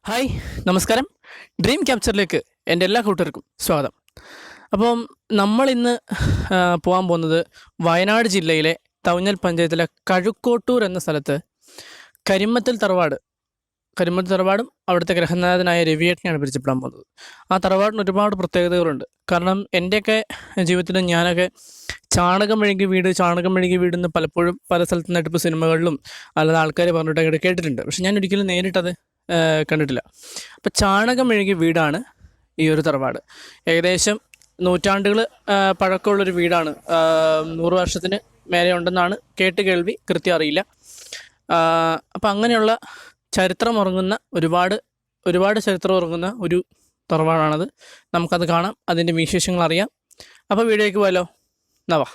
Hi നമസ്കാരം. Dream ക്യാപ്ചറിലേക്ക് എൻ്റെ എല്ലാ കൂട്ടർക്കും സ്വാഗതം. അപ്പം നമ്മളിന്ന് പോകാൻ പോകുന്നത് വയനാട് ജില്ലയിലെ തവഞ്ഞൽ പഞ്ചായത്തിലെ കഴുക്കോട്ടൂർ എന്ന സ്ഥലത്ത് കരിമത്തൽ തറവാടും അവിടുത്തെ ഗ്രഹനാഥനായ രവിയേട്ടനെയാണ് പരിചയപ്പെടാൻ പോകുന്നത്. ആ തറവാടിന് ഒരുപാട് പ്രത്യേകതകളുണ്ട്. കാരണം എൻ്റെയൊക്കെ ജീവിതത്തിൽ ഞാനൊക്കെ ചാണകം മെഴുകി വീട് എന്ന് പലപ്പോഴും പല സ്ഥലത്തു നിന്നായിട്ട് ഇപ്പോൾ സിനിമകളിലും അല്ലാതെ ആൾക്കാർ പറഞ്ഞിട്ടൊക്കെ കേട്ടിട്ടുണ്ട്. പക്ഷെ ഞാൻ ഒരിക്കലും നേരിട്ടത് കണ്ടിട്ടില്ല. അപ്പോൾ ചാണകം മെഴുകിയ വീടാണ് ഈ ഒരു തറവാട്. ഏകദേശം നൂറ്റാണ്ടുകൾ പഴക്കമുള്ളൊരു വീടാണ്. 100 വർഷത്തിന് മേലെ ഉണ്ടെന്നാണ് കേൾവി, കൃത്യം അറിയില്ല. അപ്പം അങ്ങനെയുള്ള ചരിത്രമുറങ്ങുന്ന ഒരുപാട് ചരിത്രമുറങ്ങുന്ന ഒരു തറവാടാണത്. നമുക്കത് കാണാം, അതിൻ്റെ വിശേഷങ്ങൾ അറിയാം. അപ്പോൾ വീഡിയോയ്ക്ക് പോയാലോ? നവാ.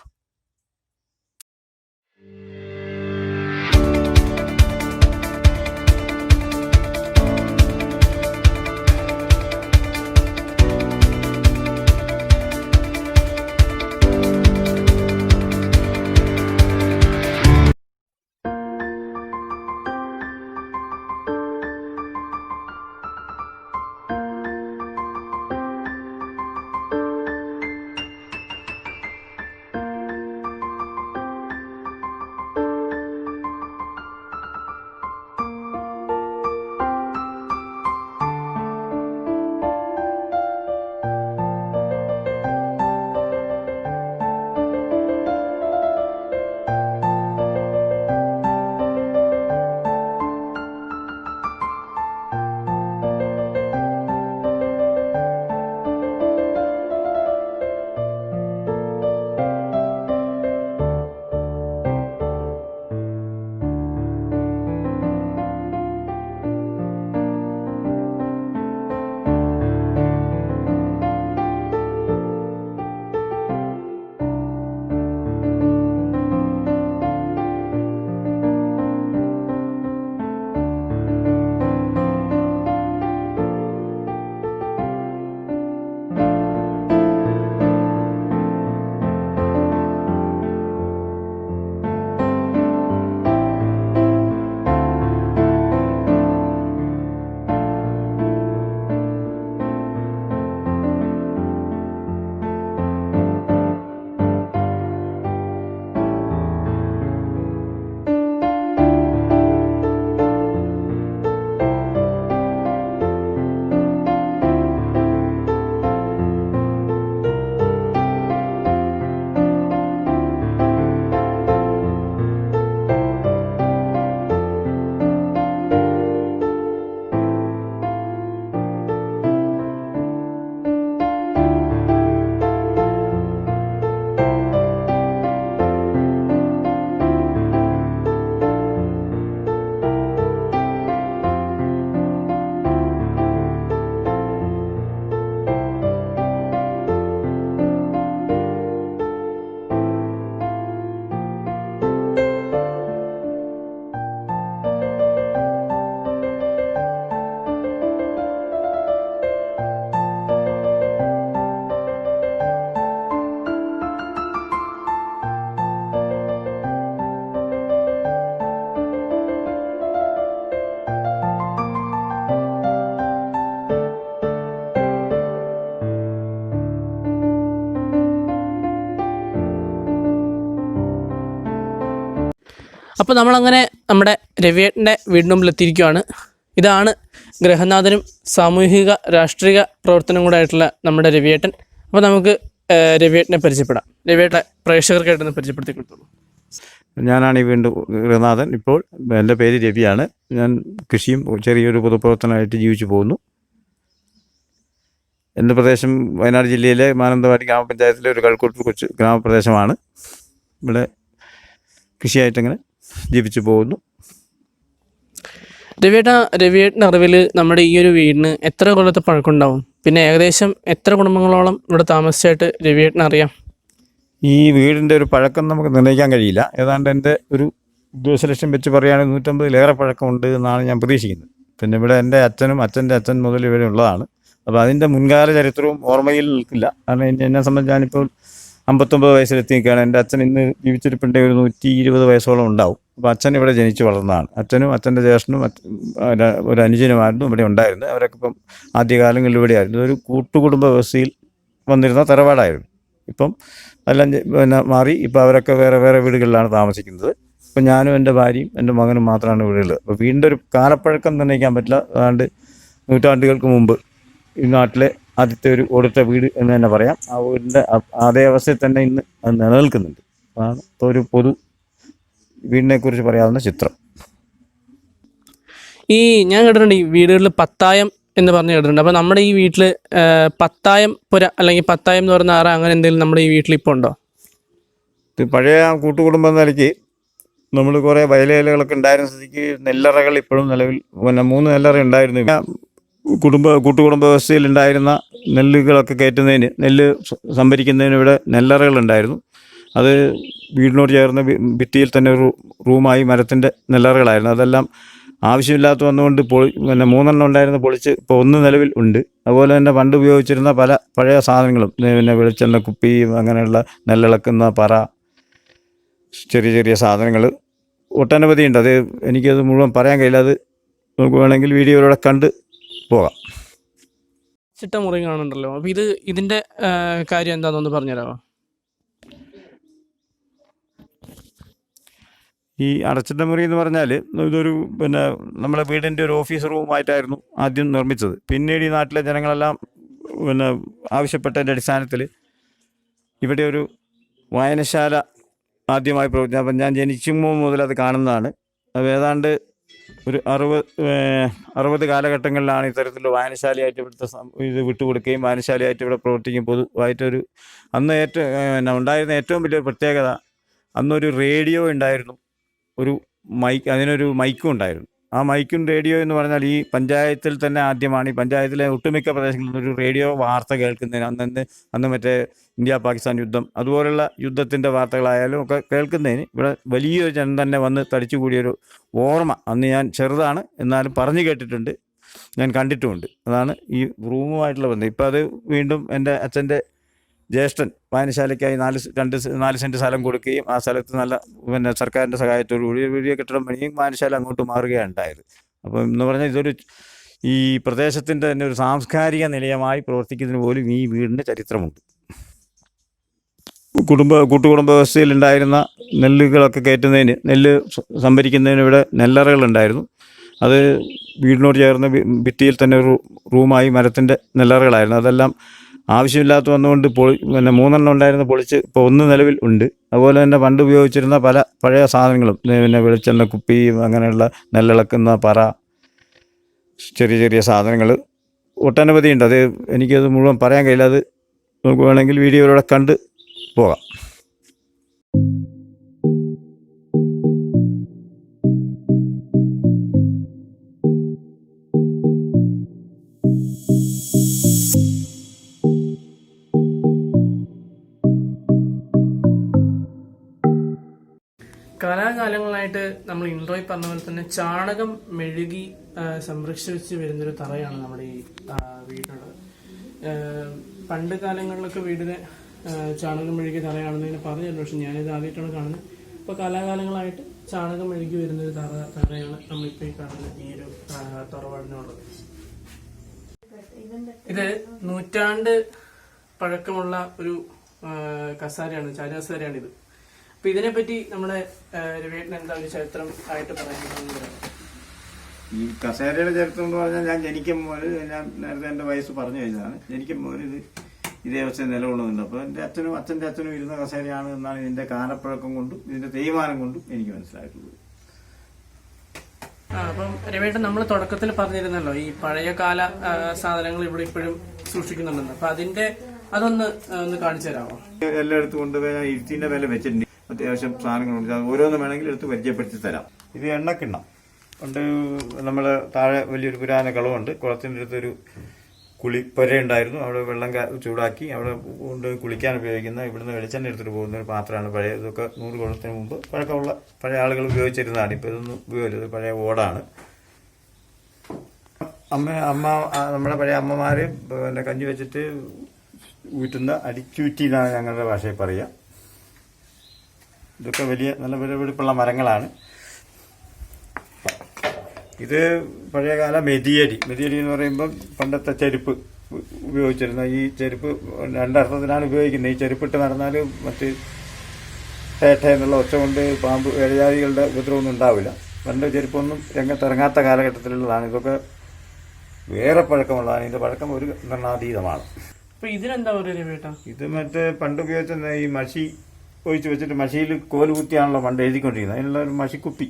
അപ്പോൾ നമ്മളങ്ങനെ നമ്മുടെ രവിയേട്ടൻ്റെ വീടിന് മുമ്പിൽ എത്തിയിരിക്കുകയാണ്. ഇതാണ് ഗ്രഹനാഥനും സാമൂഹിക രാഷ്ട്രീയ പ്രവർത്തനം കൂടെ ആയിട്ടുള്ള നമ്മുടെ രവിയേട്ടൻ. അപ്പോൾ നമുക്ക് രവിയേട്ടനെ പരിചയപ്പെടാം. രവിയേട്ടനെ പ്രേക്ഷകർക്കായിട്ടൊന്ന് പരിചയപ്പെടുത്തി കൊടുത്തോളൂ. ഞാനാണ് ഈ വീണ്ടും ഗൃഹനാഥൻ. ഇപ്പോൾ എൻ്റെ പേര് രവിയാണ്. ഞാൻ കൃഷിയും ചെറിയൊരു പൊതുപ്രവർത്തനമായിട്ട് ജീവിച്ചു പോകുന്നു. എൻ്റെ പ്രദേശം വയനാട് ജില്ലയിലെ മാനന്തവാടി ഗ്രാമപഞ്ചായത്തിലെ ഒരു കഴുക്കോട്ടൂർ കൊച്ചു ഗ്രാമപ്രദേശമാണ്. ഇവിടെ കൃഷിയായിട്ടങ്ങനെ ജീവിച്ചു പോകുന്നു. രവിയേട്ടൻ്റെ അറിവിൽ നമ്മുടെ ഈ ഒരു വീടിന് എത്ര കൊല്ലത്തെ പഴക്കമുണ്ടാവും? പിന്നെ ഏകദേശം എത്ര കുടുംബങ്ങളോളം ഇവിടെ താമസിച്ചായിട്ട് രവിയേട്ടന് അറിയാം? ഈ വീടിൻ്റെ ഒരു പഴക്കം നമുക്ക് നിർണ്ണയിക്കാൻ കഴിയില്ല. ഏതാണ്ട് എൻ്റെ ഒരു ഉദ്ദേശലക്ഷ്യം വെച്ച് പറയുകയാണെങ്കിൽ 150-ലേറെ പഴക്കമുണ്ട് എന്നാണ് ഞാൻ പ്രതീക്ഷിക്കുന്നത്. പിന്നെ ഇവിടെ എൻ്റെ അച്ഛനും അച്ഛൻ്റെ അച്ഛൻ മുതൽ ഇവിടെ ഉള്ളതാണ്. അപ്പോൾ അതിൻ്റെ മുൻകാല ചരിത്രവും ഓർമ്മയിൽ നിൽക്കില്ല. കാരണം എന്നെ സംബന്ധിച്ച് ഞാനിപ്പോൾ 59 വയസ്സിലെത്തി നിൽക്കുകയാണ്. എൻ്റെ അച്ഛൻ ഇന്ന് ജീവിച്ചിരിപ്പുണ്ടെങ്കിൽ ഒരു 120 വയസ്സോളം ഉണ്ടാവും. അപ്പോൾ അച്ഛൻ ഇവിടെ ജനിച്ച് വളർന്നതാണ്. അച്ഛനും അച്ഛൻ്റെ ജ്യേഷ്ഠനും ഒരു അനുജനുമായിരുന്നു ഇവിടെ ഉണ്ടായിരുന്നത്. അവരൊക്കെ ഇപ്പം ആദ്യകാലങ്ങളിൽ ഇവിടെയായിരുന്നു. ഇതൊരു കൂട്ടുകുടുംബ വ്യവസ്ഥയിൽ വന്നിരുന്ന തറവാടായിരുന്നു. ഇപ്പം എല്ലാം മാറി. ഇപ്പോൾ അവരൊക്കെ വേറെ വേറെ വീടുകളിലാണ് താമസിക്കുന്നത്. ഇപ്പം ഞാനും എൻ്റെ ഭാര്യയും എൻ്റെ മകനും മാത്രമാണ് ഇവിടെ ഉള്ളത്. അപ്പോൾ വീടിൻ്റെ ഒരു കാലപ്പഴക്കം നിർണ്ണയിക്കാൻ പറ്റില്ല. ഏതാണ്ട് നൂറ്റാണ്ടുകൾക്ക് മുമ്പ് ഈ നാട്ടിലെ ആദ്യത്തെ ഒരു ഓടിട്ട വീട് എന്ന് തന്നെ പറയാം. ആ വീടിൻ്റെ അതേ അവസ്ഥയിൽ തന്നെ ഇന്ന് അത് നിലനിൽക്കുന്നുണ്ട്. അതാണ് ഇപ്പോൾ ഒരു പൊതു വീടിനെക്കുറിച്ച് പറയാവുന്ന ചിത്രം. ഈ ഞാൻ കേട്ടിട്ടുണ്ട് ഈ വീടുകളിൽ പത്തായം എന്ന് പറഞ്ഞ് കേട്ടിട്ടുണ്ട്. അപ്പോൾ നമ്മുടെ ഈ വീട്ടിൽ പത്തായം പുര അല്ലെങ്കിൽ പത്തായം എന്ന് പറയുന്ന ആറ അങ്ങനെ എന്തെങ്കിലും നമ്മുടെ ഈ വീട്ടിൽ ഇപ്പോൾ ഉണ്ടോ? ഇത് പഴയ കൂട്ടുകുടുംബം എന്ന നിലയ്ക്ക് നമ്മൾ കുറേ വയലേലകളൊക്കെ ഉണ്ടായിരുന്ന സ്ഥിതിക്ക് നെല്ലറകൾ ഇപ്പോഴും നിലവിൽ 3 നെല്ലറ ഉണ്ടായിരുന്നു. കൂട്ടുകുടുംബ വ്യവസ്ഥയിൽ ഉണ്ടായിരുന്ന നെല്ലുകളൊക്കെ കയറ്റുന്നതിന് നെല്ല് സംഭരിക്കുന്നതിന് ഇവിടെ നെല്ലറകളുണ്ടായിരുന്നു. അത് വീടിനോട് ചേർന്ന് ഭിത്തിയിൽ തന്നെ ഒരു റൂമായി മരത്തിൻ്റെ നെല്ലറകളായിരുന്നു. അതെല്ലാം ആവശ്യമില്ലാത്ത വന്നുകൊണ്ട് 3 ഉണ്ടായിരുന്നു, പൊളിച്ച് ഇപ്പോൾ 1 നിലവിൽ ഉണ്ട്. അതുപോലെ തന്നെ പണ്ട് ഉപയോഗിച്ചിരുന്ന പല പഴയ സാധനങ്ങളും, പിന്നെ വെളിച്ചെണ്ണ കുപ്പി, അങ്ങനെയുള്ള നെല്ലിളക്കുന്ന പറ, ചെറിയ ചെറിയ സാധനങ്ങൾ ഒട്ടനവധി ഉണ്ട്. അത് എനിക്കത് മുഴുവൻ പറയാൻ കഴിയില്ല. അത് നമുക്ക് വേണമെങ്കിൽ വീഡിയോയിലൂടെ കണ്ട് പോകാം. ചിട്ട മുറി കാണുന്നുണ്ടല്ലോ. അപ്പോൾ ഇതിൻ്റെ കാര്യം എന്താണെന്നൊന്ന് പറഞ്ഞുതരാമോ? ഈ അടച്ചിട്ട മുറി എന്ന് പറഞ്ഞാൽ ഇതൊരു നമ്മളെ വീടിൻ്റെ ഒരു ഓഫീസ് റൂമായിട്ടായിരുന്നു ആദ്യം നിർമ്മിച്ചത്. പിന്നീട് ഈ നാട്ടിലെ ജനങ്ങളെല്ലാം ആവശ്യപ്പെട്ടതിൻ്റെ അടിസ്ഥാനത്തിൽ ഇവിടെ ഒരു വായനശാല ആദ്യമായി പ്രവർത്തിച്ചു. അപ്പം ഞാൻ ജനിക്കുമ്പോൾ മുതൽ അത് കാണുന്നതാണ്. അത് ഏതാണ്ട് ഒരു 60 കാലഘട്ടങ്ങളിലാണ് ഇത്തരത്തിലുള്ള വായനശാലയായിട്ട് ഇവിടുത്തെ ഇത് വിട്ടുകൊടുക്കുകയും വായനശാലയായിട്ട് ഇവിടെ പ്രവർത്തിക്കുകയും പൊതുവായിട്ടൊരു അന്ന് ഉണ്ടായിരുന്ന ഏറ്റവും വലിയൊരു പ്രത്യേകത, അന്നൊരു റേഡിയോ ഉണ്ടായിരുന്നു, ഒരു അതിനൊരു മൈക്കും ഉണ്ടായിരുന്നു. ആ മൈക്കും റേഡിയോ എന്ന് പറഞ്ഞാൽ ഈ പഞ്ചായത്തിൽ തന്നെ ആദ്യമാണ്. ഈ പഞ്ചായത്തിലെ ഒട്ടുമിക്ക പ്രദേശങ്ങളിൽ ഒരു റേഡിയോ വാർത്ത കേൾക്കുന്നതിന് അന്ന് മറ്റേ ഇന്ത്യ പാകിസ്ഥാൻ യുദ്ധം അതുപോലുള്ള യുദ്ധത്തിൻ്റെ വാർത്തകളായാലും ഒക്കെ കേൾക്കുന്നതിന് ഇവിടെ വലിയൊരു ജനം തന്നെ വന്ന് തടിച്ചുകൂടിയൊരു ഓർമ്മ അന്ന് ഞാൻ ചെറുതാണ് എന്നാലും പറഞ്ഞു കേട്ടിട്ടുണ്ട്, ഞാൻ കണ്ടിട്ടുമുണ്ട്. അതാണ് ഈ റൂമുമായിട്ടുള്ള ബന്ധം. ഇപ്പോൾ അത് വീണ്ടും എൻ്റെ അച്ഛൻ്റെ ജ്യേഷ്ഠൻ വായനശാലയ്ക്കായി 4 സെൻറ്റ് സ്ഥലം കൊടുക്കുകയും ആ സ്ഥലത്ത് നല്ല സർക്കാരിൻ്റെ സഹായത്തോടു കൂടി വലിയ കെട്ടിടം പണിയും വായനശാല അങ്ങോട്ട് മാറുകയാണ് ഉണ്ടായത്. അപ്പം എന്ന് പറഞ്ഞാൽ ഇതൊരു ഈ പ്രദേശത്തിൻ്റെ തന്നെ ഒരു സാംസ്കാരിക നിലയമായി പ്രവർത്തിക്കുന്നതിന് പോലും ഈ വീടിൻ്റെ ചരിത്രമുണ്ട്. കൂട്ടുകുടുംബ വ്യവസ്ഥയിൽ ഉണ്ടായിരുന്ന നെല്ലുകളൊക്കെ കയറ്റുന്നതിന് നെല്ല് സംഭരിക്കുന്നതിന് ഇവിടെ നെല്ലറകളുണ്ടായിരുന്നു. അത് വീടിനോട് ചേർന്ന് ഭിത്തിയിൽ തന്നെ ഒരു റൂമായി മരത്തിൻ്റെ നെല്ലറകളായിരുന്നു. അതെല്ലാം ആവശ്യമില്ലാത്ത വന്നുകൊണ്ട് 3 ഉണ്ടായിരുന്നു, പൊളിച്ച് ഇപ്പോൾ 1 നിലവിൽ ഉണ്ട്. അതുപോലെ തന്നെ പണ്ട് ഉപയോഗിച്ചിരുന്ന പല പഴയ സാധനങ്ങളും, പിന്നെ വെളിച്ചെണ്ണ കുപ്പി, അങ്ങനെയുള്ള നെല്ലിളക്കുന്ന പറ, ചെറിയ ചെറിയ സാധനങ്ങൾ ഒട്ടനവധി ഉണ്ട്. അത് എനിക്കത് മുഴുവൻ പറയാൻ കഴിയില്ല. അത് നമുക്ക് വേണമെങ്കിൽ വീഡിയോയിലൂടെ കണ്ട് പോകാം. കാലാകാലങ്ങളായിട്ട് നമ്മൾ ഇൻട്രോയിൽ പറഞ്ഞ പോലെ തന്നെ ചാണകം മെഴുകി സംരക്ഷിച്ച് വരുന്നൊരു തറയാണ് നമ്മുടെ ഈ വീടുള്ളത്. പണ്ട് കാലങ്ങളിലൊക്കെ വീടിന് ചാണകം മെഴുകിയ തറയാണെന്ന് ഇങ്ങനെ പറഞ്ഞിരുന്നു, പക്ഷെ ഞാനിത് ആദ്യമായിട്ടാണ് കാണുന്നത്. ഇപ്പോൾ കാലാകാലങ്ങളായിട്ട് ചാണകം മെഴുകി വരുന്നൊരു തറയാണ് നമ്മളിപ്പോൾ ഈ കാണുന്ന ഈ ഒരു തറവാടിനുള്ളത്. ഇത് നൂറ്റാണ്ട് പഴക്കമുള്ള ഒരു കസാരയാണ്, ചാരുകസാരയാണിത്. അപ്പൊ ഇതിനെപ്പറ്റി നമ്മുടെ രവിയേട്ടൻ എന്താ ഒരു ചരിത്രം ആയിട്ട് പറയുന്നത്? ഈ കസേരയുടെ ചരിത്രം എന്ന് പറഞ്ഞാൽ ഞാൻ ജനിക്കുമ്പോൾ, ഞാൻ നേരത്തെ എൻ്റെ വയസ്സ് പറഞ്ഞു കഴിഞ്ഞതാണ്, ജനിക്കുമ്പോൾ ഇതേ അവസ്ഥ നിലകൊള്ളുന്നുണ്ട്. അപ്പോൾ എൻ്റെ അച്ഛൻ്റെ അച്ഛനും ഇരുന്ന കസേരയാണ് എന്നാണ് ഇതിൻ്റെ കാലപ്പഴക്കം കൊണ്ടും ഇതിൻ്റെ തേയ്മാനം കൊണ്ടും എനിക്ക് മനസ്സിലായിട്ടുള്ളത്. അപ്പം രവിയേട്ടൻ നമ്മൾ തുടക്കത്തിൽ പറഞ്ഞിരുന്നല്ലോ ഈ പഴയകാല സാധനങ്ങൾ ഇവിടെ ഇപ്പോഴും സൂക്ഷിക്കുന്നുണ്ടെന്ന്. അപ്പൊ അതൊന്ന് കാണിച്ചു തരാമോ? എല്ലായിടത്തും കൊണ്ടുപോയി ഇരുത്തിന്റെ വില വെച്ചിട്ടുണ്ട്. അത്യാവശ്യം സാധനങ്ങളുണ്ട്, ഓരോന്ന് വേണമെങ്കിൽ എടുത്ത് പരിചയപ്പെടുത്തി തരാം. ഇത് എണ്ണക്കിണ്ണം ഉണ്ട്. നമ്മൾ താഴെ വലിയൊരു പുരാന കുളമുണ്ട്. കുളത്തിൻ്റെ അടുത്തൊരു കുളിപ്പുര ഉണ്ടായിരുന്നു. അവിടെ വെള്ളം ചൂടാക്കി അവിടെ കൊണ്ട് കുളിക്കാൻ ഉപയോഗിക്കുന്ന, ഇവിടുന്ന് വെളിച്ചെണ്ണ എടുത്തിട്ട് പോകുന്ന ഒരു പാത്രമാണ്. പഴയ ഇതൊക്കെ 100 കൊല്ലത്തിന് മുമ്പ് പഴക്കമുള്ള പഴയ ആളുകൾ ഉപയോഗിച്ചിരുന്നതാണ്. ഇപ്പോൾ ഇതൊന്നും ഉപയോഗിച്ചത് പഴയ ഓടാണ്. നമ്മുടെ പഴയ അമ്മമാർ പിന്നെ കഞ്ഞി വെച്ചിട്ട് ഊറ്റുന്ന അടിച്ചൂറ്റി എന്നാണ് ഞങ്ങളുടെ ഭാഷയിൽ പറയുക. ഇതൊക്കെ വലിയ നല്ല വിലപിടിപ്പുള്ള മരങ്ങളാണ്. ഇത് പഴയകാല മെതിയടി എന്ന് പറയുമ്പം പണ്ടത്തെ ചെരുപ്പ് ഉപയോഗിച്ചിരുന്ന ഈ ചെരുപ്പ് രണ്ടർത്ഥത്തിനാണ് ഉപയോഗിക്കുന്നത്. ഈ ചെരുപ്പിട്ട് നടന്നാൽ മറ്റ് ടേട്ട എന്നുള്ള ഒച്ച കൊണ്ട് പാമ്പ് ഇഴജാതികളുടെ ഉപദ്രവമൊന്നും ഉണ്ടാവില്ല. പണ്ട് ചെരുപ്പൊന്നും രംഗത്തിറങ്ങാത്ത കാലഘട്ടത്തിലുള്ളതാണ്. ഇതൊക്കെ വേറെ പഴക്കമുള്ളതാണ്. ഇതിന്റെ പഴക്കം ഒരു നിർണാതീതമാണ്. ഇതിനെന്താ പറയുക? ഇത് മറ്റേ പണ്ട് ഉപയോഗിച്ച ഈ മഷി ഒഴിച്ച് വെച്ചിട്ട് മഷിയിൽ കോല് കുത്തിയാണല്ലോ പണ്ട് എഴുതിക്കൊണ്ടിരിക്കുന്നത്. അതിനുള്ള ഒരു മഷിക്കുപ്പി.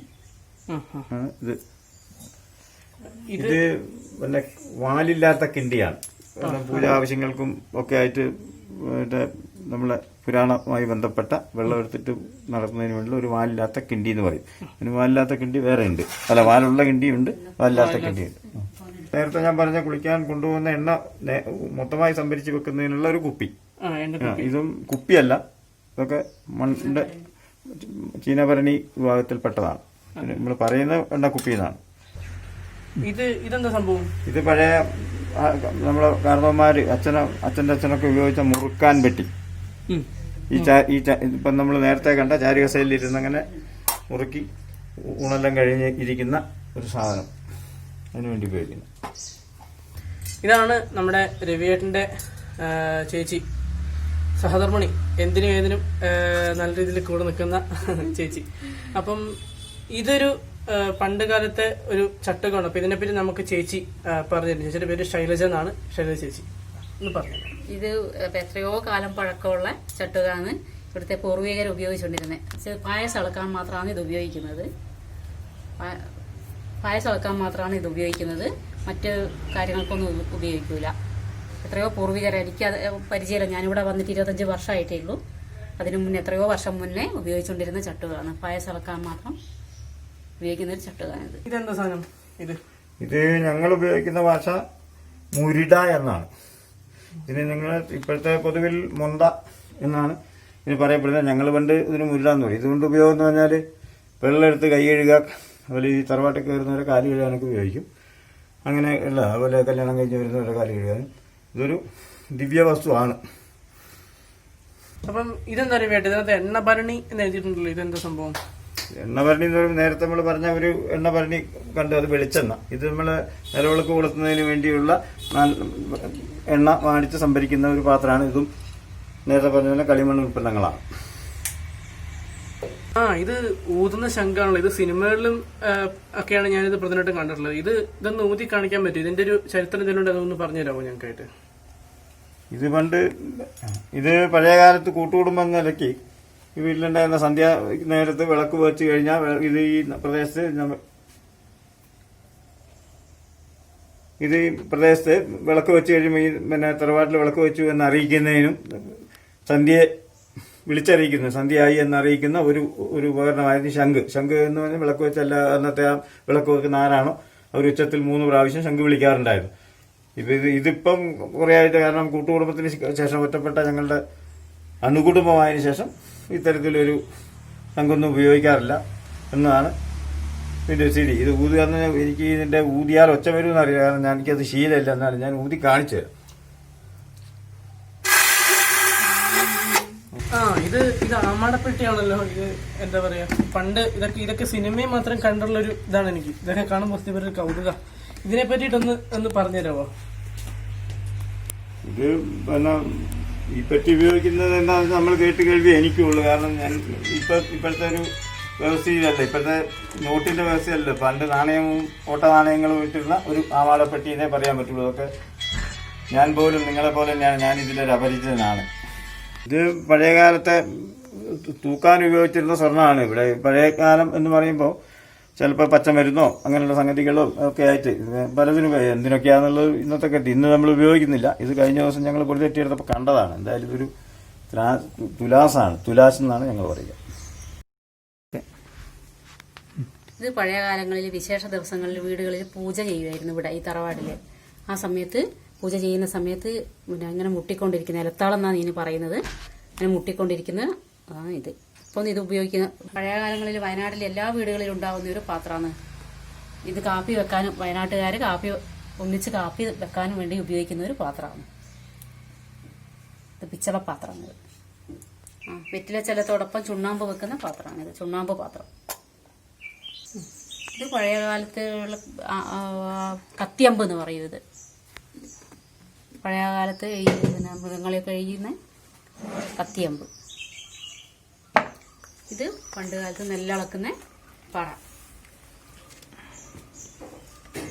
ഇത് പിന്നെ വാലില്ലാത്ത കിണ്ടിയാണ്. പൂജ ആവശ്യങ്ങൾക്കും ഒക്കെ ആയിട്ട് നമ്മളെ പുരാണവുമായി ബന്ധപ്പെട്ട വെള്ളം എടുത്തിട്ട് നടത്തുന്നതിന് വേണ്ടി ഒരു വാലില്ലാത്ത കിണ്ടി എന്ന് പറയും. അതിന് വാലില്ലാത്ത കിണ്ടി വേറെ ഉണ്ട്. അല്ല, വാലുള്ള കിണ്ടിയുണ്ട്, വാലില്ലാത്ത കിണ്ടിയുണ്ട്. നേരത്തെ ഞാൻ പറഞ്ഞ കുളിക്കാൻ കൊണ്ടുപോകുന്ന എണ്ണ മൊത്തമായി സംഭരിച്ച് വെക്കുന്നതിനുള്ള ഒരു കുപ്പി. ഇതും കുപ്പിയല്ല, ഇതൊക്കെ മണ്ണിന്റെ ചീനഭരണി വിഭാഗത്തിൽപ്പെട്ടതാണ്. നമ്മൾ പറയുന്ന എണ്ണ കുപ്പി എന്നാണ്. ഇതെന്താ സംഭവം? ഇത് പഴയ നമ്മളെ കാരണവന്മാര് അച്ഛന്റെ അച്ഛനൊക്കെ ഉപയോഗിച്ച മുറുക്കാൻ പെട്ടി. ഇപ്പം നമ്മൾ നേരത്തെ കണ്ട ചാരുകസയിൽ ഇരുന്നങ്ങനെ മുറുക്കി ഊണെല്ലാം കഴിഞ്ഞ് ഇരിക്കുന്ന ഒരു സാധനം, അതിനുവേണ്ടി ഉപയോഗിക്കുന്നു. ഇതാണ് നമ്മുടെ രവിയേട്ടന്റെ ചേച്ചി, സഹധർമ്മിണി, എന്തിനും ഏതിനും നല്ല രീതിയിൽ കൂടെ നിൽക്കുന്ന ചേച്ചി. അപ്പം ഇതൊരു പണ്ട് കാലത്തെ ഒരു ചട്ടുകമാണ്. അപ്പൊ ഇതിനെപ്പറ്റി നമുക്ക് ചേച്ചി പറഞ്ഞിരുന്നു. ചേച്ചിയുടെ പേര് ശൈലജ എന്നാണ്. ശൈലജ ചേച്ചി ഒന്ന് പറഞ്ഞു. ഇത് എത്രയോ കാലം പഴക്കമുള്ള ചട്ടുകാണ് ഇവിടുത്തെ പൂർവികർ ഉപയോഗിച്ചുകൊണ്ടിരുന്നത്. പായസം ഇളക്കാൻ മാത്രമാണ് ഇത് ഉപയോഗിക്കുന്നത്. പായസം ഇളക്കാൻ മാത്രമാണ് ഇത് ഉപയോഗിക്കുന്നത്. മറ്റ് കാര്യങ്ങൾക്കൊന്നും ഉപയോഗിക്കൂല. എത്രയോ പൂർവികർ, എനിക്ക് അത് പരിചയമില്ല, ഞാനിവിടെ വന്നിട്ട് 25 വർഷമായിട്ടേ ഉള്ളൂ. അതിനു മുന്നേ എത്രയോ വർഷം മുന്നേ ഉപയോഗിച്ചുകൊണ്ടിരുന്ന ചട്ടുകാണ്. പായസം ഇളക്കാൻ മാത്രം ഉപയോഗിക്കുന്ന ഒരു ചട്ടുകാണിത്. ഇതെന്താ സാധനം? ഇത് ഞങ്ങൾ ഉപയോഗിക്കുന്ന ഭാഷ മുരിട എന്നാണ്. ഇതിന് നിങ്ങൾ ഇപ്പോഴത്തെ പൊതുവിൽ മൊന്ത എന്നാണ് ഇതിന് പറയപ്പെടുന്നത്. ഞങ്ങൾ പണ്ട് ഇതിന് മുരിട എന്ന് പറയും. ഇതുകൊണ്ട് ഉപയോഗം എന്ന് പറഞ്ഞാൽ വെള്ളം എടുത്ത് കൈ കഴുകുക, അതുപോലെ ഈ തറവാട്ടിൽ കയറുന്നവരെ കാല് കഴുകാനൊക്കെ ഉപയോഗിക്കും. അങ്ങനെ അല്ല, അതുപോലെ കല്യാണം കഴിഞ്ഞ് വരുന്നവരെ കാല് കഴുകാനും ഇതൊരു ദിവ്യ വസ്തുവാണ്. അപ്പം ഇതെന്താ അറിയാം, ഇതിനകത്ത് എണ്ണഭരണി എന്ന് എഴുതിയിട്ടുണ്ടല്ലോ, ഇതെന്താ സംഭവം? എണ്ണഭരണി എന്ന് പറയുമ്പോൾ നേരത്തെ നമ്മൾ പറഞ്ഞ ഒരു എണ്ണഭരണി കണ്ട്, അത് വെളിച്ചെണ്ണ. ഇത് നമ്മൾ നിലവിളക്ക് കൊളുത്തുന്നതിന് വേണ്ടിയുള്ള എണ്ണ വാടിച്ച് സംഭരിക്കുന്ന ഒരു പാത്രമാണ്. ഇതും നേരത്തെ പറഞ്ഞ പോലെ കളിമണ്ണ് ഉൽപ്പന്നങ്ങളാണ്. ഇത് ഊതുന്ന ശംഖാണല്ലോ. ഇത് സിനിമകളിലും ഒക്കെയാണ് ഞാനിത് പ്രധാനമായിട്ടും കണ്ടിട്ടുള്ളത്. ഇതൊന്ന് ഊതി കാണിക്കാൻ പറ്റും? ഇതിന്റെ ഒരു ചരിത്രം എന്തെങ്കിലും അതൊന്ന് പറഞ്ഞു തരാമോ ഞങ്ങൾക്കായിട്ട്? ഇത് പണ്ട് ഇത് പഴയകാലത്ത് കൂട്ടുകുടുംബം എന്ന നിലയ്ക്ക് ഈ വീട്ടിലുണ്ടായിരുന്ന സന്ധ്യ നേരത്ത് വിളക്ക് വെച്ച് കഴിഞ്ഞാൽ ഇത് ഈ പ്രദേശത്ത് വിളക്ക് വെച്ച് കഴിയുമ്പോൾ ഈ പിന്നെ തറവാട്ടിൽ വിളക്ക് വെച്ചു എന്ന് അറിയിക്കുന്നതിനും സന്ധ്യയെ വിളിച്ചറിയിക്കുന്നു, സന്ധ്യയായി എന്നറിയിക്കുന്ന ഒരു ഉപകരണമായിരുന്നു ശംഖ്. ശംഖ് എന്ന് പറഞ്ഞാൽ വിളക്ക് വെച്ചല്ല, അന്നത്തെ ആ വിളക്ക് വെക്കുന്ന ആരാണോ അവർ ഉച്ചത്തിൽ 3 പ്രാവശ്യം ശംഖ് വിളിക്കാറുണ്ടായിരുന്നു. ഇതിപ്പം കുറേ ആയിട്ട്, കാരണം കൂട്ടുകുടുംബത്തിന് ശേഷം ഒറ്റപ്പെട്ട ഞങ്ങളുടെ അണുകുടുംബമായതിനു ശേഷം ഇത്തരത്തിലൊരു ശംഖൊന്നും ഉപയോഗിക്കാറില്ല എന്നതാണ് ഇതിന്റെ സ്ഥിതി. ഇത് ഊതുക എന്ന് പറഞ്ഞാൽ എനിക്ക് ഇതിന്റെ ഊതിയാൽ ഒച്ച വരുമെന്ന് അറിയില്ല, കാരണം എനിക്കത് ശീലമില്ല. എന്നാലും ഞാൻ ഊതി കാണിച്ചു തരാം. ഇത് ആമാടപ്പെട്ടിയാണല്ലോ. ഇത് എന്താ പറയാ, പണ്ട് ഇതൊക്കെ സിനിമയിൽ മാത്രം കണ്ടുള്ള ഒരു ഇതാണ് എനിക്ക്. ഇതൊക്കെ കാണുമ്പോൾ ഒരു കൗതുക. ഇതിനെ പറ്റിയിട്ടൊന്ന് പറഞ്ഞുതരാമോ? ഇത് പിന്നെ ഈ പെട്ടി ഉപയോഗിക്കുന്നത് എന്താണെന്ന് നമ്മൾ കേട്ട് കേൾവി എനിക്കുള്ളൂ. കാരണം ഞാൻ ഇപ്പോഴത്തെ ഒരു വ്യവസ്ഥയിലല്ല, ഇപ്പോഴത്തെ നോട്ടിന്റെ വ്യവസ്ഥയല്ല. പണ്ട് നാണയവും ഓട്ട നാണയങ്ങളും ഇട്ടിരുന്ന ഒരു ആവാളപ്പെട്ടിനെ പറയാൻ പറ്റുള്ളൂ. അതൊക്കെ ഞാൻ പോലും നിങ്ങളെ പോലെ തന്നെയാണ്, ഞാൻ ഇതിലൊരു അപരിചിതനാണ്. ഇത് പഴയകാലത്തെ തൂക്കാൻ ഉപയോഗിച്ചിരുന്ന സ്വർണ്ണമാണ്. ഇവിടെ പഴയകാലം എന്ന് പറയുമ്പോൾ ചിലപ്പോൾ പച്ചമരുന്നോ അങ്ങനെയുള്ള സംഗതികളോ ഒക്കെ ആയിട്ട് പലതിനും എന്തിനൊക്കെയാണെന്നുള്ളത് ഇന്നത്തെ കെട്ടി ഇന്ന് നമ്മൾ ഉപയോഗിക്കുന്നില്ല. ഇത് കഴിഞ്ഞ ദിവസം ഞങ്ങൾ പൊടി തെറ്റിയെടുത്തപ്പോൾ കണ്ടതാണ്. എന്തായാലും ഇതൊരു തുലാസാണ്, തുലാസ് എന്നാണ് ഞങ്ങൾ പറയുക. ഇത് പഴയ കാലങ്ങളിൽ വിശേഷ ദിവസങ്ങളിൽ വീടുകളിൽ പൂജ ചെയ്യുമായിരുന്നു. ഇവിടെ ഈ തറവാടില് ആ സമയത്ത് പൂജ ചെയ്യുന്ന സമയത്ത് ഇങ്ങനെ മുട്ടിക്കൊണ്ടിരിക്കുന്ന ഇലത്താളം എന്നാണ് ഇതിന് പറയുന്നത്. അങ്ങനെ മുട്ടിക്കൊണ്ടിരിക്കുന്ന ഇത്. ഇപ്പം ഇത് ഉപയോഗിക്കുന്ന പഴയ കാലങ്ങളിൽ വയനാട്ടിൽ എല്ലാ വീടുകളിലും ഉണ്ടാകുന്ന ഒരു പാത്രമാണ് ഇത്. കാപ്പി വെക്കാനും വയനാട്ടുകാർ ഒന്നിച്ച് കാപ്പി വെക്കാനും വേണ്ടി ഉപയോഗിക്കുന്ന ഒരു പാത്രമാണ്. ഇത് പിച്ചള പാത്രങ്ങൾ. വെറ്റില ചെല്ലത്തോടൊപ്പം ചുണ്ണാമ്പ് വെക്കുന്ന പാത്രമാണിത്, ചുണ്ണാമ്പ് പാത്രം. ഇത് പഴയ കാലത്തുള്ള കത്തിയമ്പ് എന്ന് പറയും. ഇത് പഴയ കാലത്ത് ഈ മൃഗങ്ങളെ കഴിയുന്ന കത്തിയമ്പ്. ഇത് പണ്ട് കാലത്ത് നെല്ലളക്കുന്ന പറ.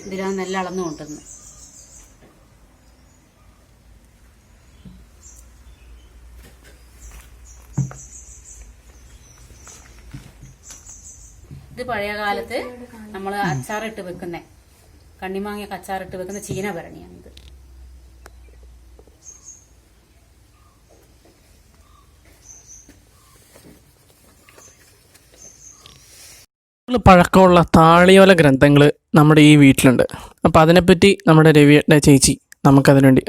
ഇതിലാണ് നെല്ലളന്നു കൊണ്ടുവന്ന്. ഇത് പഴയ കാലത്ത് നമ്മൾ അച്ചാറിട്ട് വെക്കുന്ന, കണ്ണിമാങ്ങയൊക്കെ അച്ചാറിട്ട് വെക്കുന്ന ചീനഭരണിയാണിത്. പഴക്കമുള്ള താളിയോല ഗ്രന്ഥങ്ങൾ നമ്മുടെ ഈ വീട്ടിലുണ്ട്. അപ്പോൾ അതിനെപ്പറ്റി നമ്മുടെ രവിയുടെ ചേച്ചി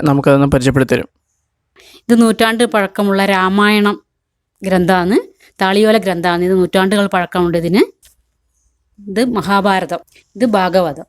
നമുക്കതൊന്ന് പരിചയപ്പെടുത്തി തരും. ഇത് നൂറ്റാണ്ട് പഴക്കമുള്ള രാമായണം ഗ്രന്ഥമാണ്, താളിയോല ഗ്രന്ഥമാണ്. ഇത് നൂറ്റാണ്ടുകൾ പഴക്കമുണ്ട് ഇതിന്. ഇത് മഹാഭാരതം, ഇത് ഭാഗവതം.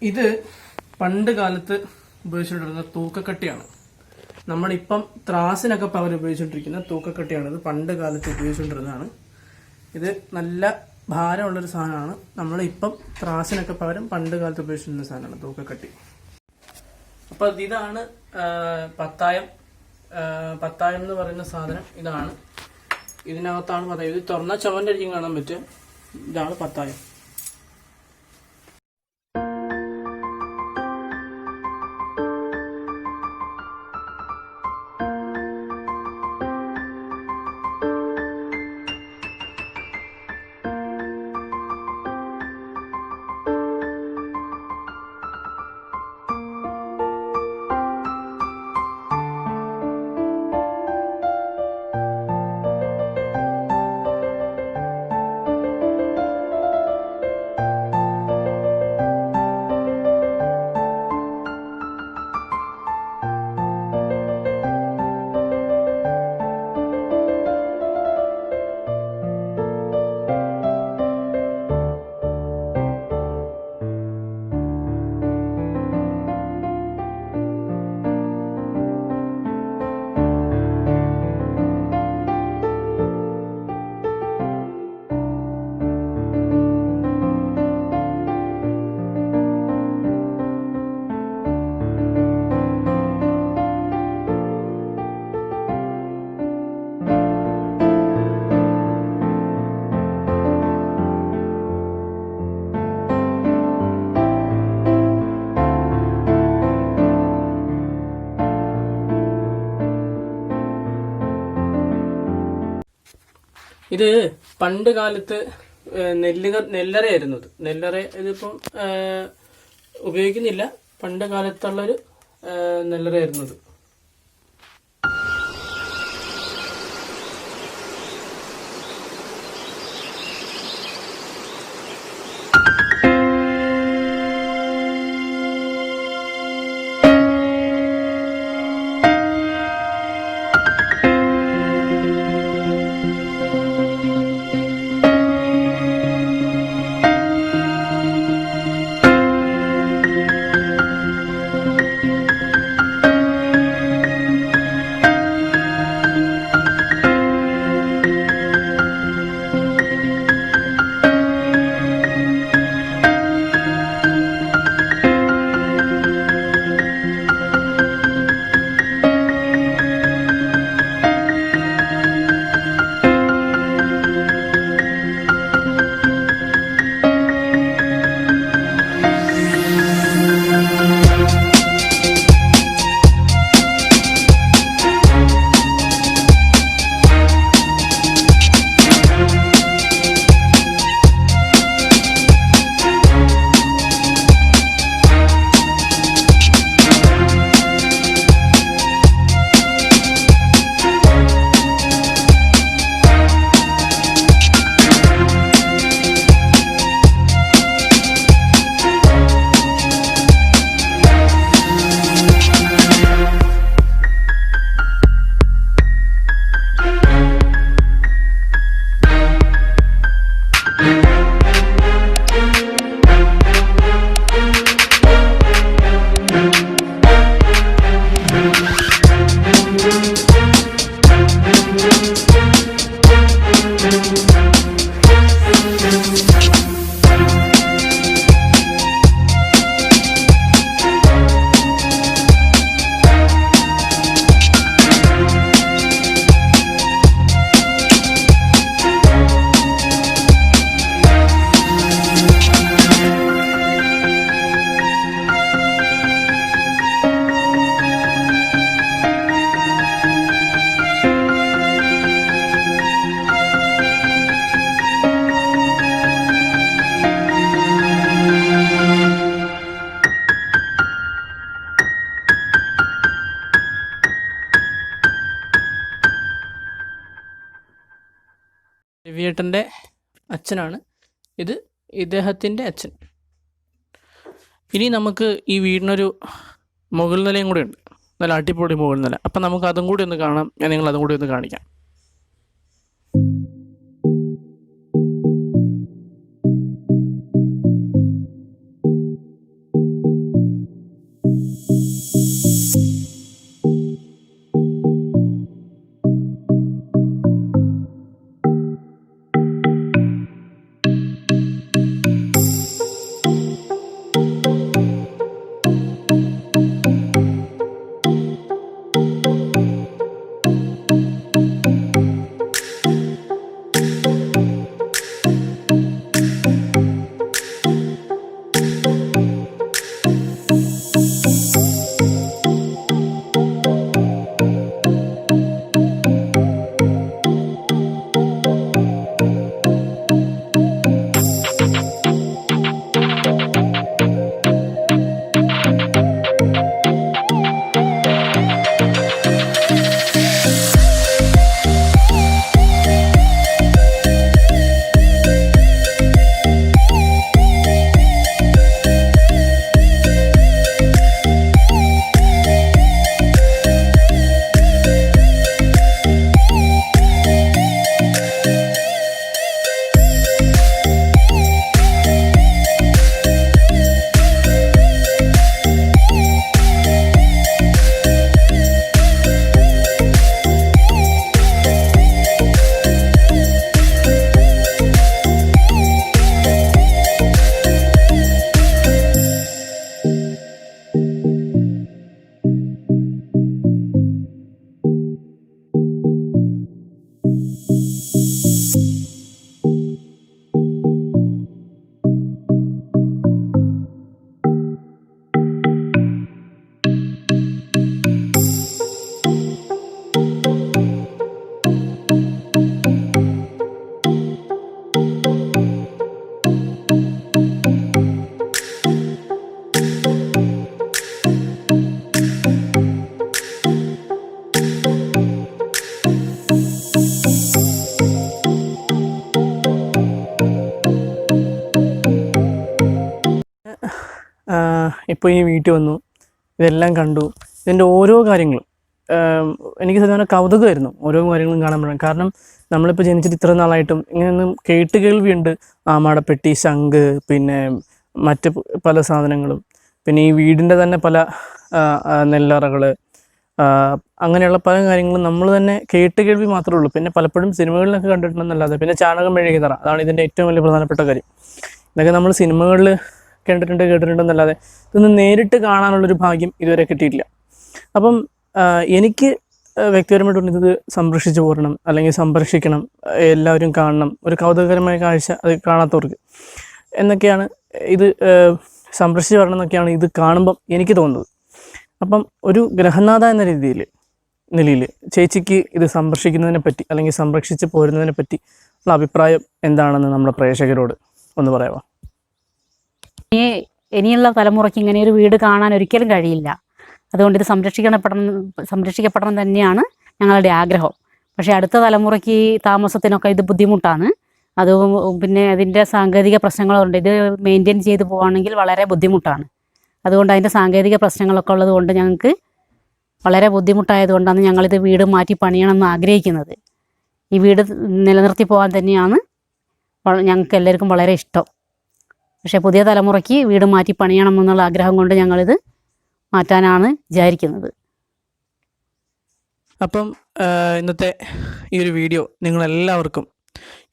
ഇത് പണ്ട് കാലത്ത് ഉപയോഗിച്ചുകൊണ്ടിരുന്ന തൂക്കക്കട്ടിയാണ്. നമ്മളിപ്പം ത്രാസിനൊക്കെ പകരം ഉപയോഗിച്ചുകൊണ്ടിരിക്കുന്ന തൂക്കക്കട്ടിയാണ്. ഇത് പണ്ട് കാലത്ത് ഉപയോഗിച്ചുകൊണ്ടിരുന്നതാണ്. ഇത് നല്ല ഭാരമുള്ളൊരു സാധനമാണ്. നമ്മളിപ്പം ത്രാസിനൊക്കെ പകരം പണ്ട് കാലത്ത് ഉപയോഗിച്ചിരുന്ന സാധനമാണ് തൂക്കക്കട്ടി. അപ്പം ഇതാണ് പത്തായം. പത്തായം എന്ന് പറയുന്ന സാധനം ഇതാണ്. ഇതിനകത്താണ് പത്തായം. ഇത് തുറന്ന ചുവന്റെ അരിക്കും കാണാൻ പറ്റും. ഇതാണ് പത്തായം. ഇത് പണ്ട് കാലത്ത് നെല്ലറയായിരുന്നു. നെല്ലറ ഇതിപ്പം ഉപയോഗിക്കുന്നില്ല. പണ്ട് കാലത്തുള്ളൊരു നെല്ലറയായിരുന്നത്. രവിയേട്ടൻ്റെ അച്ഛനാണ്, ഇത് ഇദ്ദേഹത്തിൻ്റെ അച്ഛൻ. ഇനി നമുക്ക് ഈ വീടിനൊരു മുകൾ നിലയും കൂടി ഉണ്ട്, നല്ല അടിപൊളി മുകൾ നില. അപ്പം നമുക്ക് അതും കൂടി ഒന്ന് കാണാം, ഞാൻ നിങ്ങൾ അതും കൂടി ഒന്ന് കാണിക്കാം. ഇപ്പോൾ ഈ വീട്ടിൽ വന്നു, ഇതെല്ലാം കണ്ടു. ഇതിൻ്റെ ഓരോ കാര്യങ്ങളും എനിക്ക് സാധാരണ കൗതുകമായിരുന്നു, ഓരോ കാര്യങ്ങളും കാണുമ്പോഴാണ്. കാരണം നമ്മളിപ്പോൾ ജനിച്ചിട്ട് ഇത്ര നാളായിട്ടും ഇങ്ങനെയൊന്നും കേട്ട് കേൾവിയുണ്ട്. ആമാടപ്പെട്ടി, ശംഖ്, പിന്നെ മറ്റ് പല സാധനങ്ങളും, പിന്നെ ഈ വീടിൻ്റെ തന്നെ പല നെല്ലറകൾ, അങ്ങനെയുള്ള പല കാര്യങ്ങളും നമ്മൾ തന്നെ കേട്ട് കേൾവി മാത്രമേ ഉള്ളൂ. പിന്നെ പലപ്പോഴും സിനിമകളിലൊക്കെ കണ്ടിട്ടുണ്ടെന്നല്ലാതെ, പിന്നെ ചാണകം മെഴുകിയ തറ, അതാണ് ഇതിൻ്റെ ഏറ്റവും വലിയ പ്രധാനപ്പെട്ട കാര്യം. ഇതൊക്കെ നമ്മൾ സിനിമകളിൽ കേട്ടിട്ടുണ്ടെന്നല്ലാതെ ഇതൊന്നും നേരിട്ട് കാണാനുള്ളൊരു ഭാഗ്യം ഇതുവരെ കിട്ടിയിട്ടില്ല. അപ്പം എനിക്ക് വ്യക്തിപരമായിട്ട് ഇത് സംരക്ഷിച്ചു പോരണം, അല്ലെങ്കിൽ സംരക്ഷിക്കണം, എല്ലാവരും കാണണം, ഒരു കൗതുകകരമായ കാഴ്ച അത് കാണാത്തവർക്ക് എന്നൊക്കെയാണ്, ഇത് സംരക്ഷിച്ച് വരണം എന്നൊക്കെയാണ് ഇത് കാണുമ്പം എനിക്ക് തോന്നുന്നത്. അപ്പം ഒരു ഗ്രഹനാഥ എന്ന നിലയിൽ ചേച്ചിക്ക് ഇത് സംരക്ഷിക്കുന്നതിനെ പറ്റി അല്ലെങ്കിൽ സംരക്ഷിച്ച് പോരുന്നതിനെ പറ്റി ഉള്ള അഭിപ്രായം എന്താണെന്ന് നമ്മുടെ പ്രേക്ഷകരോട് ഒന്ന് പറയാമോ? ഇനിയുള്ള തലമുറയ്ക്ക് ഇങ്ങനെ ഒരു വീട് കാണാൻ ഒരിക്കലും കഴിയില്ല. അതുകൊണ്ട് ഇത് സംരക്ഷിക്കപ്പെടണം തന്നെയാണ് ഞങ്ങളുടെ ആഗ്രഹം. പക്ഷേ അടുത്ത തലമുറയ്ക്ക് താമസത്തിനൊക്കെ ഇത് ബുദ്ധിമുട്ടാണ്. അത് പിന്നെ അതിൻ്റെ സാങ്കേതിക പ്രശ്നങ്ങളുണ്ട്. ഇത് മെയിൻറ്റെയിൻ ചെയ്ത് പോവുകയാണെങ്കിൽ വളരെ ബുദ്ധിമുട്ടാണ്. അതുകൊണ്ട് അതിൻ്റെ സാങ്കേതിക പ്രശ്നങ്ങളൊക്കെ ഉള്ളത് കൊണ്ട് ഞങ്ങൾക്ക് വളരെ ബുദ്ധിമുട്ടായതുകൊണ്ടാണ് ഞങ്ങളിത് വീട് മാറ്റി പണിയണമെന്ന് ആഗ്രഹിക്കുന്നത്. ഈ വീട് നിലനിർത്തി പോകാൻ തന്നെയാണ് ഞങ്ങൾക്ക് എല്ലാവർക്കും വളരെ ഇഷ്ടം. പക്ഷേ പുതിയ തലമുറയ്ക്ക് വീട് മാറ്റി പണിയണമെന്നുള്ള ആഗ്രഹം കൊണ്ട് ഞങ്ങളിത് മാറ്റാനാണ് വിചാരിക്കുന്നത്. അപ്പം ഇന്നത്തെ ഈ ഒരു വീഡിയോ നിങ്ങളെല്ലാവർക്കും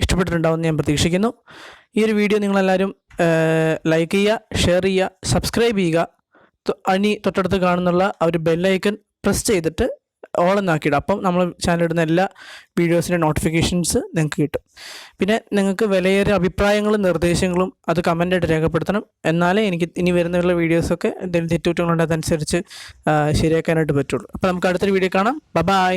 ഇഷ്ടപ്പെട്ടിട്ടുണ്ടാവുമെന്ന് ഞാൻ പ്രതീക്ഷിക്കുന്നു. ഈ ഒരു വീഡിയോ നിങ്ങളെല്ലാവരും ലൈക്ക് ചെയ്യുക, ഷെയർ ചെയ്യുക, സബ്സ്ക്രൈബ് ചെയ്യുക. തൊട്ടടുത്ത് കാണുന്നുള്ള ആ ഒരു ബെല്ലൈക്കൺ പ്രസ് ചെയ്തിട്ട് ഓൾ എന്നാക്കിയിടുക. അപ്പം നമ്മൾ ചാനലിടുന്ന എല്ലാ വീഡിയോസിൻ്റെ നോട്ടിഫിക്കേഷൻസ് നിങ്ങൾക്ക് കിട്ടും. പിന്നെ നിങ്ങൾക്ക് വിലയേറിയ അഭിപ്രായങ്ങളും നിർദ്ദേശങ്ങളും അത് കമൻ്റായിട്ട് രേഖപ്പെടുത്തണം. എന്നാലേ എനിക്ക് ഇനി വരുന്നുള്ള വീഡിയോസൊക്കെ എന്തെങ്കിലും തെറ്റുകുറ്റങ്ങളുണ്ട് അതനുസരിച്ച് ശരിയാക്കാനായിട്ട് പറ്റുള്ളൂ. അപ്പോൾ നമുക്ക് അടുത്തൊരു വീഡിയോ കാണാം. ബൈ.